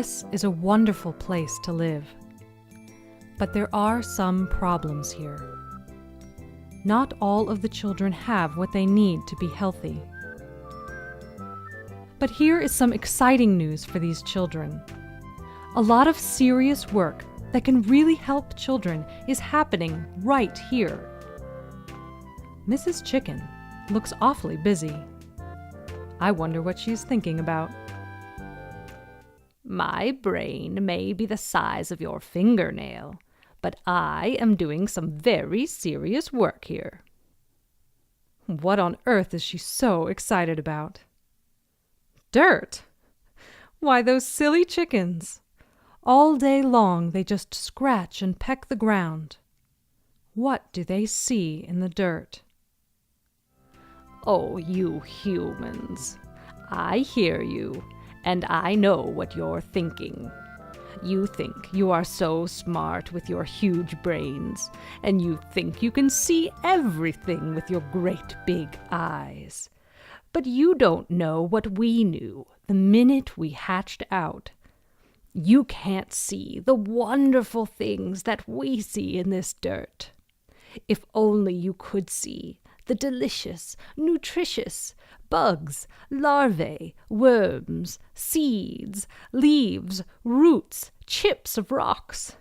This is a wonderful place to live. But there are some problems here. Not all of the children have what they need to be healthy. But here is some exciting news for these children. A lot of serious work that can really help children is happening right here. Mrs. Chicken looks awfully busy. I wonder what she's thinking about. My brain may be the size of your fingernail, but I am doing some very serious work here. What on earth is she so excited about? Dirt! Why, those silly chickens! All day long they just scratch and peck the ground. What do they see in the dirt? Oh, you humans! I hear you, and I know what you're thinking. You think you are so smart with your huge brains, and you think you can see everything with your great big eyes. But you don't know what we knew the minute we hatched out. You can't see the wonderful things that we see in this dirt. If only you could see the delicious, nutritious bugs, larvae, worms, seeds, leaves, roots, chips of rocks.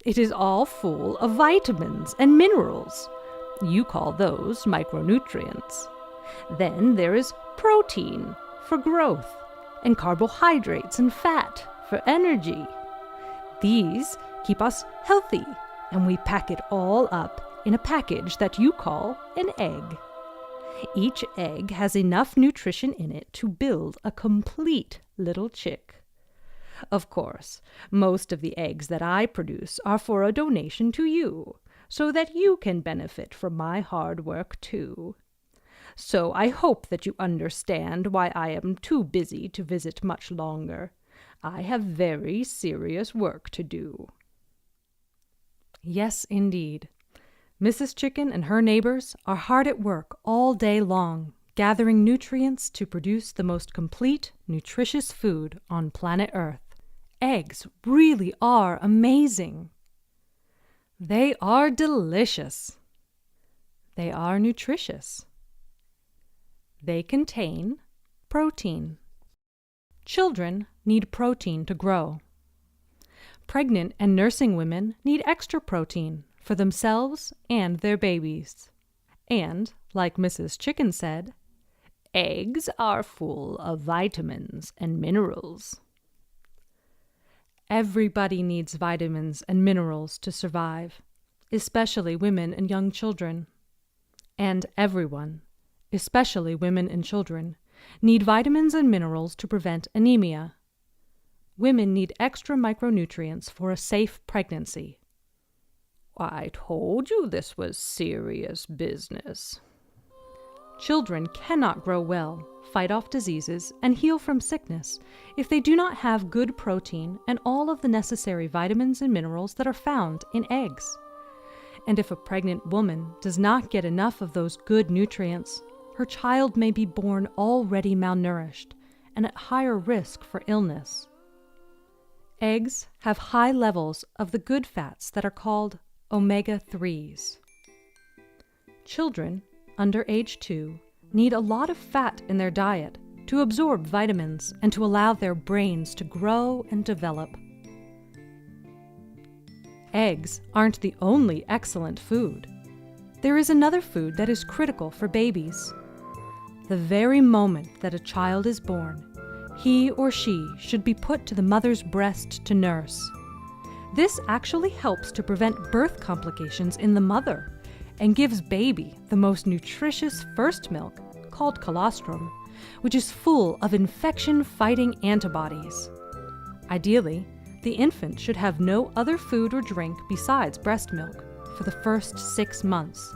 It is all full of vitamins and minerals. You call those micronutrients. Then there is protein for growth, and carbohydrates and fat for energy. These keep us healthy, and we pack it all up in a package that you call an egg. Each egg has enough nutrition in it to build a complete little chick. Of course, most of the eggs that I produce are for a donation to you, so that you can benefit from my hard work too. So I hope that you understand why I am too busy to visit much longer. I have very serious work to do. Yes, indeed. Mrs. Chicken and her neighbors are hard at work all day long, gathering nutrients to produce the most complete, nutritious food on planet Earth. Eggs really are amazing. They are delicious. They are nutritious. They contain protein. Children need protein to grow. Pregnant and nursing women need extra protein for themselves and their babies. And, like Mrs. Chicken said, eggs are full of vitamins and minerals. Everybody needs vitamins and minerals to survive, especially women and young children. And everyone, especially women and children, need vitamins and minerals to prevent anemia. Women need extra micronutrients for a safe pregnancy. I told you this was serious business. Children cannot grow well, fight off diseases, and heal from sickness if they do not have good protein and all of the necessary vitamins and minerals that are found in eggs. And if a pregnant woman does not get enough of those good nutrients, her child may be born already malnourished and at higher risk for illness. Eggs have high levels of the good fats that are called omega-3s. Children under age 2 need a lot of fat in their diet to absorb vitamins and to allow their brains to grow and develop. Eggs aren't the only excellent food. There is another food that is critical for babies. The very moment that a child is born, he or she should be put to the mother's breast to nurse. This actually helps to prevent birth complications in the mother and gives baby the most nutritious first milk, called colostrum, which is full of infection-fighting antibodies. Ideally, the infant should have no other food or drink besides breast milk for the first 6 months.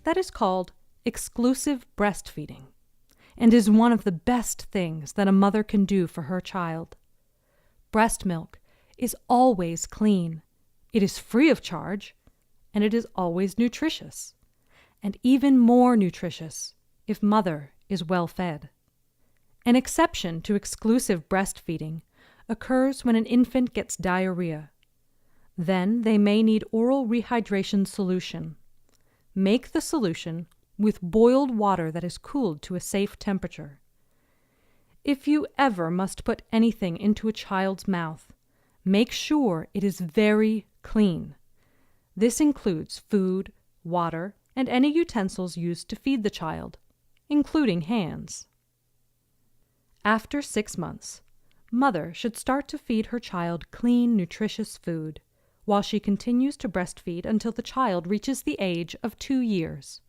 That is called exclusive breastfeeding, and is one of the best things that a mother can do for her child. Breast milk is always clean, it is free of charge, and it is always nutritious, and even more nutritious if mother is well fed. An exception to exclusive breastfeeding occurs when an infant gets diarrhea. Then they may need oral rehydration solution. Make the solution with boiled water that is cooled to a safe temperature. If you ever must put anything into a child's mouth, make sure it is very clean. This includes food, water, and any utensils used to feed the child, including hands. After 6 months, mother should start to feed her child clean, nutritious food, while she continues to breastfeed until the child reaches the age of 2 years.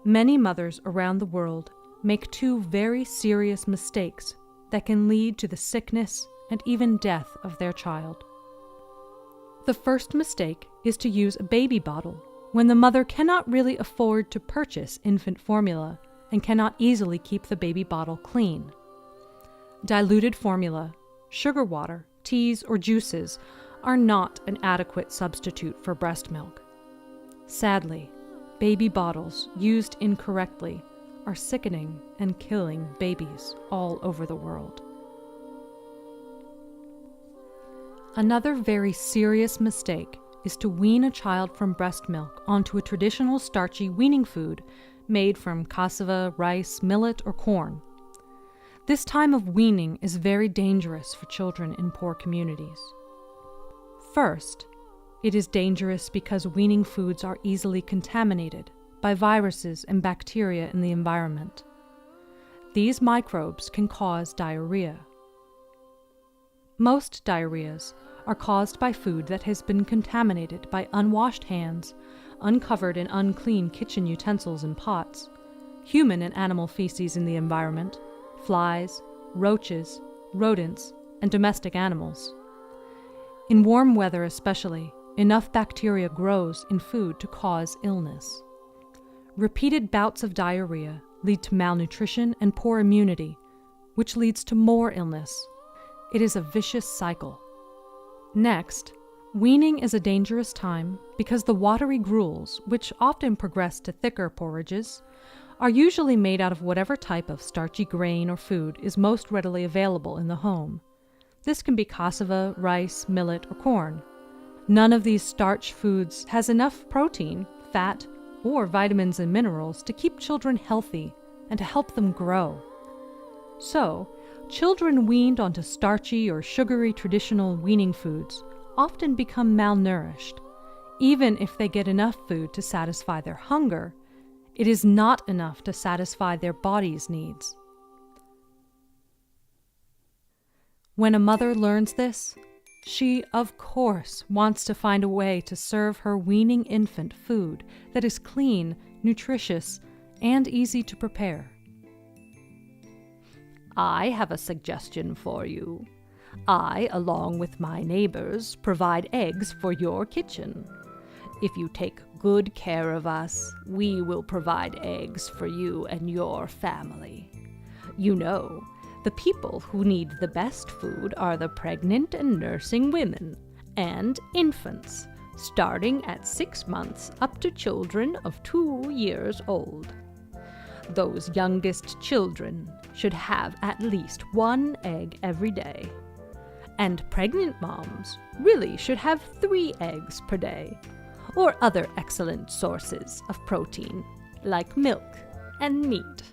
Many mothers around the world make 2 very serious mistakes that can lead to the sickness and even death of their child. The first mistake is to use a baby bottle when the mother cannot really afford to purchase infant formula and cannot easily keep the baby bottle clean. Diluted formula, sugar water, teas, or juices are not an adequate substitute for breast milk. Sadly, baby bottles used incorrectly are sickening and killing babies all over the world. Another very serious mistake is to wean a child from breast milk onto a traditional starchy weaning food made from cassava, rice, millet, or corn. This time of weaning is very dangerous for children in poor communities. First, it is dangerous because weaning foods are easily contaminated by viruses and bacteria in the environment. These microbes can cause diarrhea. Most diarrheas are caused by food that has been contaminated by unwashed hands, uncovered and unclean kitchen utensils and pots, human and animal feces in the environment, flies, roaches, rodents, and domestic animals. In warm weather especially, enough bacteria grows in food to cause illness. Repeated bouts of diarrhea lead to malnutrition and poor immunity, which leads to more illness. It is a vicious cycle. Next, weaning is a dangerous time because the watery gruels, which often progress to thicker porridges, are usually made out of whatever type of starchy grain or food is most readily available in the home. This can be cassava, rice, millet, or corn. None of these starch foods has enough protein, fat, or vitamins and minerals to keep children healthy and to help them grow. So, children weaned onto starchy or sugary traditional weaning foods often become malnourished. Even if they get enough food to satisfy their hunger, it is not enough to satisfy their body's needs. When a mother learns this, she, of course, wants to find a way to serve her weaning infant food that is clean, nutritious, and easy to prepare. I have a suggestion for you. I, along with my neighbors, provide eggs for your kitchen. If you take good care of us, we will provide eggs for you and your family. You know, the people who need the best food are the pregnant and nursing women and infants, starting at 6 months up to children of 2 years old. Those youngest children should have at least 1 egg every day. And pregnant moms really should have 3 eggs per day, or other excellent sources of protein, like milk and meat.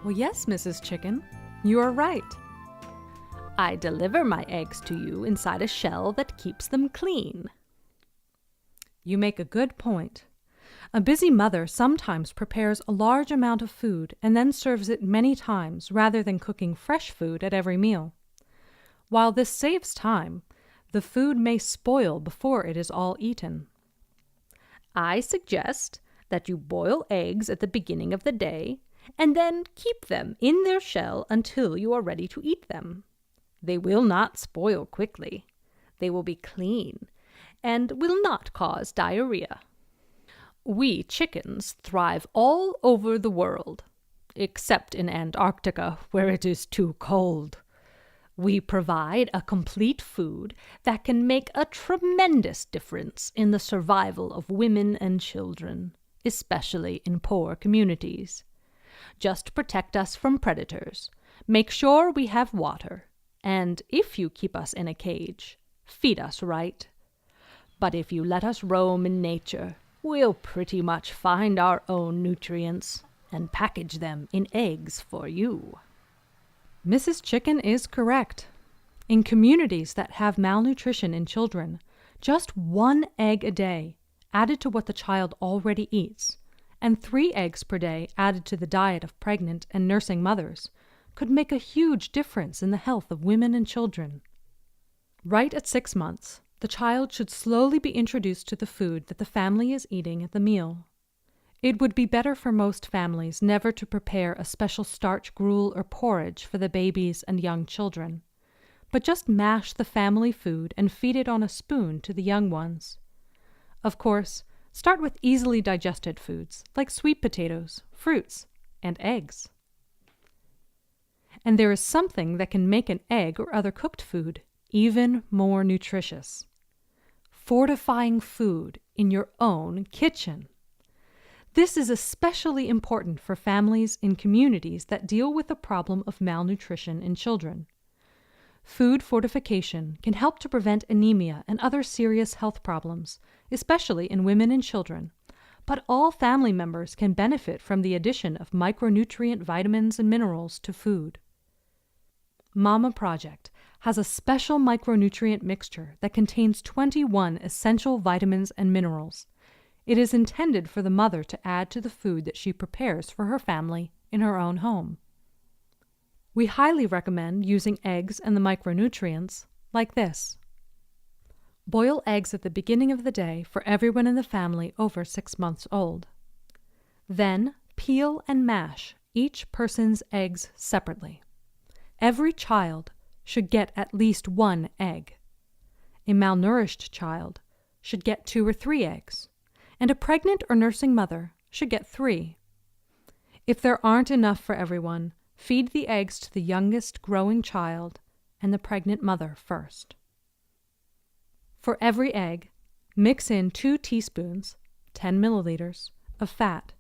Well, yes, Mrs. Chicken, you are right. I deliver my eggs to you inside a shell that keeps them clean. You make a good point. A busy mother sometimes prepares a large amount of food and then serves it many times rather than cooking fresh food at every meal. While this saves time, the food may spoil before it is all eaten. I suggest that you boil eggs at the beginning of the day and then keep them in their shell until you are ready to eat them. They will not spoil quickly. They will be clean and will not cause diarrhea. We chickens thrive all over the world, except in Antarctica, where it is too cold. We provide a complete food that can make a tremendous difference in the survival of women and children, especially in poor communities. Just protect us from predators. Make sure we have water. And if you keep us in a cage, feed us right. But if you let us roam in nature, we'll pretty much find our own nutrients and package them in eggs for you." Mrs. Chicken is correct. In communities that have malnutrition in children, just 1 egg a day added to what the child already eats, and 3 eggs per day added to the diet of pregnant and nursing mothers, could make a huge difference in the health of women and children. Right at 6 months, the child should slowly be introduced to the food that the family is eating at the meal. It would be better for most families never to prepare a special starch gruel or porridge for the babies and young children, but just mash the family food and feed it on a spoon to the young ones. Of course, start with easily digested foods like sweet potatoes, fruits, and eggs. And there is something that can make an egg or other cooked food even more nutritious: fortifying food in your own kitchen. This is especially important for families in communities that deal with the problem of malnutrition in children. Food fortification can help to prevent anemia and other serious health problems, especially in women and children, but all family members can benefit from the addition of micronutrient vitamins and minerals to food. Mama Project has a special micronutrient mixture that contains 21 essential vitamins and minerals. It is intended for the mother to add to the food that she prepares for her family in her own home. We highly recommend using eggs and the micronutrients like this. Boil eggs at the beginning of the day for everyone in the family over 6 months old. Then peel and mash each person's eggs separately. Every child should get at least 1 egg. A malnourished child should get 2 or 3 eggs, and a pregnant or nursing mother should get 3. If there aren't enough for everyone, feed the eggs to the youngest growing child and the pregnant mother first. For every egg, mix in 2 teaspoons, 10 milliliters, of fat,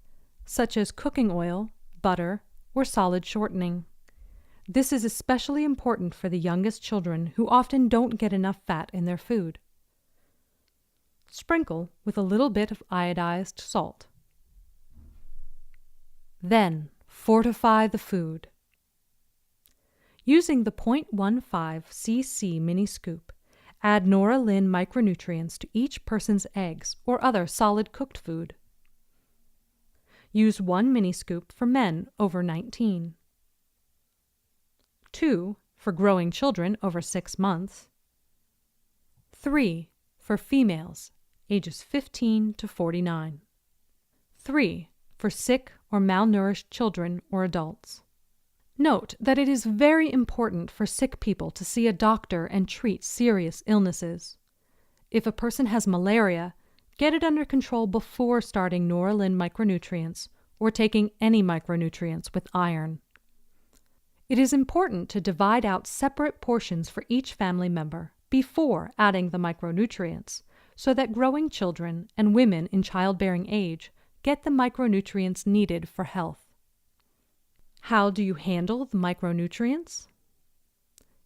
such as cooking oil, butter, or solid shortening. This is especially important for the youngest children who often don't get enough fat in their food. Sprinkle with a little bit of iodized salt. Then fortify the food. Using the 0.15 cc mini scoop, add Nora Lynn micronutrients to each person's eggs or other solid cooked food. Use 1 mini scoop for men over 19, 2 for growing children over 6 months, 3 for females ages 15 to 49, 3 for sick or malnourished children or adults. Note that it is very important for sick people to see a doctor and treat serious illnesses. If a person has malaria, get it under control before starting Nora Lynn micronutrients or taking any micronutrients with iron. It is important to divide out separate portions for each family member before adding the micronutrients, so that growing children and women in childbearing age get the micronutrients needed for health. How do you handle the micronutrients?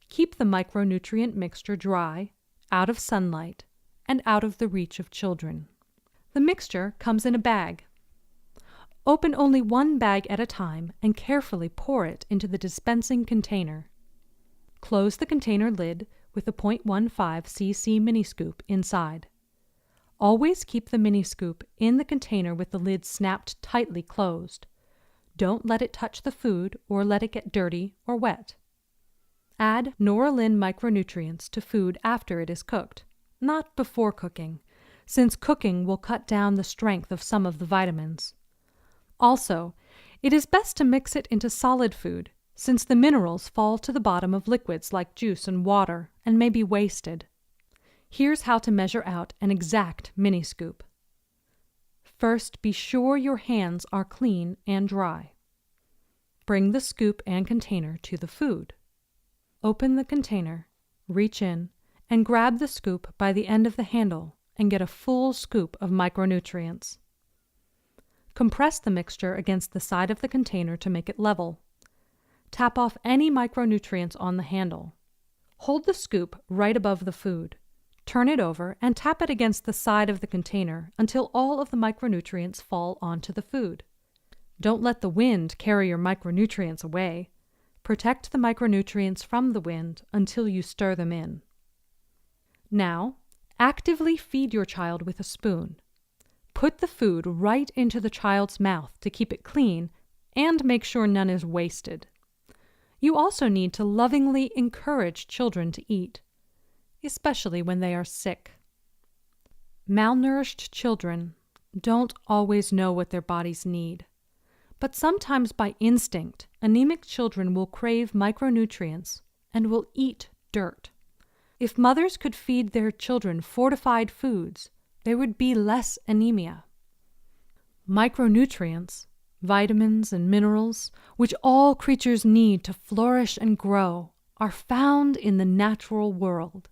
Keep the micronutrient mixture dry, out of sunlight, and out of the reach of children. The mixture comes in a bag. Open only 1 bag at a time and carefully pour it into the dispensing container. Close the container lid with the 0.15 cc mini scoop inside. Always keep the mini scoop in the container with the lid snapped tightly closed. Don't let it touch the food or let it get dirty or wet. Add Nora Lynn micronutrients to food after it is cooked, not before cooking, since cooking will cut down the strength of some of the vitamins. Also, it is best to mix it into solid food, since the minerals fall to the bottom of liquids like juice and water and may be wasted. Here's how to measure out an exact mini scoop. First, be sure your hands are clean and dry. Bring the scoop and container to the food. Open the container, reach in, and grab the scoop by the end of the handle and get a full scoop of micronutrients. Compress the mixture against the side of the container to make it level. Tap off any micronutrients on the handle. Hold the scoop right above the food. Turn it over and tap it against the side of the container until all of the micronutrients fall onto the food. Don't let the wind carry your micronutrients away. Protect the micronutrients from the wind until you stir them in. Now, actively feed your child with a spoon. Put the food right into the child's mouth to keep it clean and make sure none is wasted. You also need to lovingly encourage children to eat, especially when they are sick. Malnourished children don't always know what their bodies need, but sometimes by instinct, anemic children will crave micronutrients and will eat dirt. If mothers could feed their children fortified foods, there would be less anemia. Micronutrients, vitamins and minerals, which all creatures need to flourish and grow, are found in the natural world.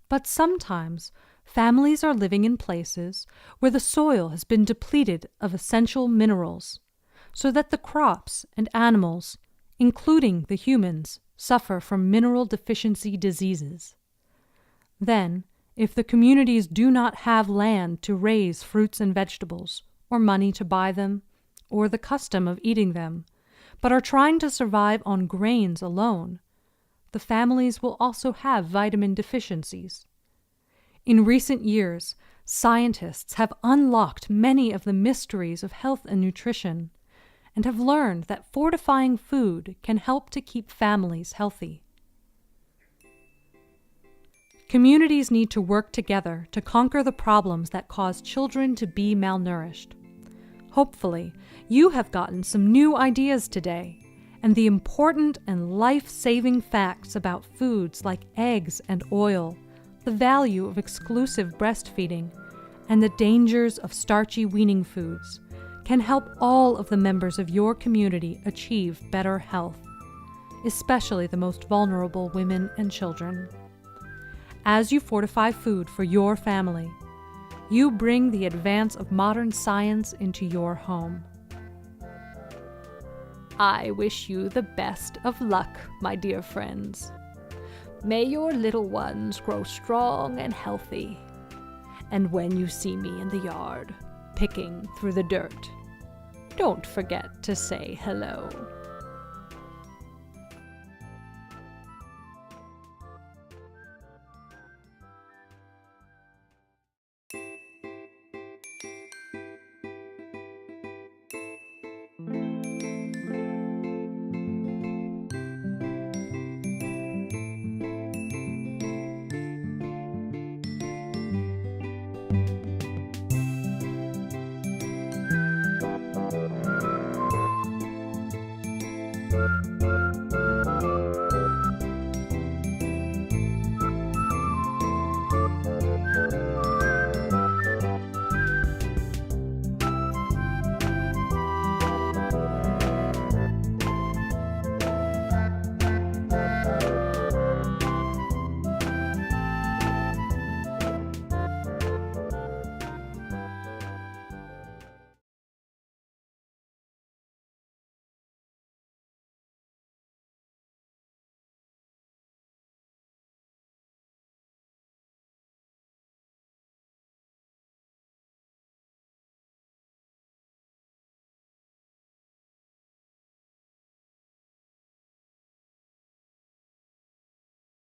But sometimes families are living in places where the soil has been depleted of essential minerals, so that the crops and animals, including the humans, suffer from mineral deficiency diseases. Then, if the communities do not have land to raise fruits and vegetables, or money to buy them, or the custom of eating them, but are trying to survive on grains alone, the families will also have vitamin deficiencies. In recent years, scientists have unlocked many of the mysteries of health and nutrition, and have learned that fortifying food can help to keep families healthy. Communities need to work together to conquer the problems that cause children to be malnourished. Hopefully, you have gotten some new ideas today, and the important and life-saving facts about foods like eggs and oil, the value of exclusive breastfeeding, and the dangers of starchy weaning foods can help all of the members of your community achieve better health, especially the most vulnerable women and children. As you fortify food for your family, you bring the advance of modern science into your home. I wish you the best of luck, my dear friends. May your little ones grow strong and healthy. And when you see me in the yard, picking through the dirt, don't forget to say hello.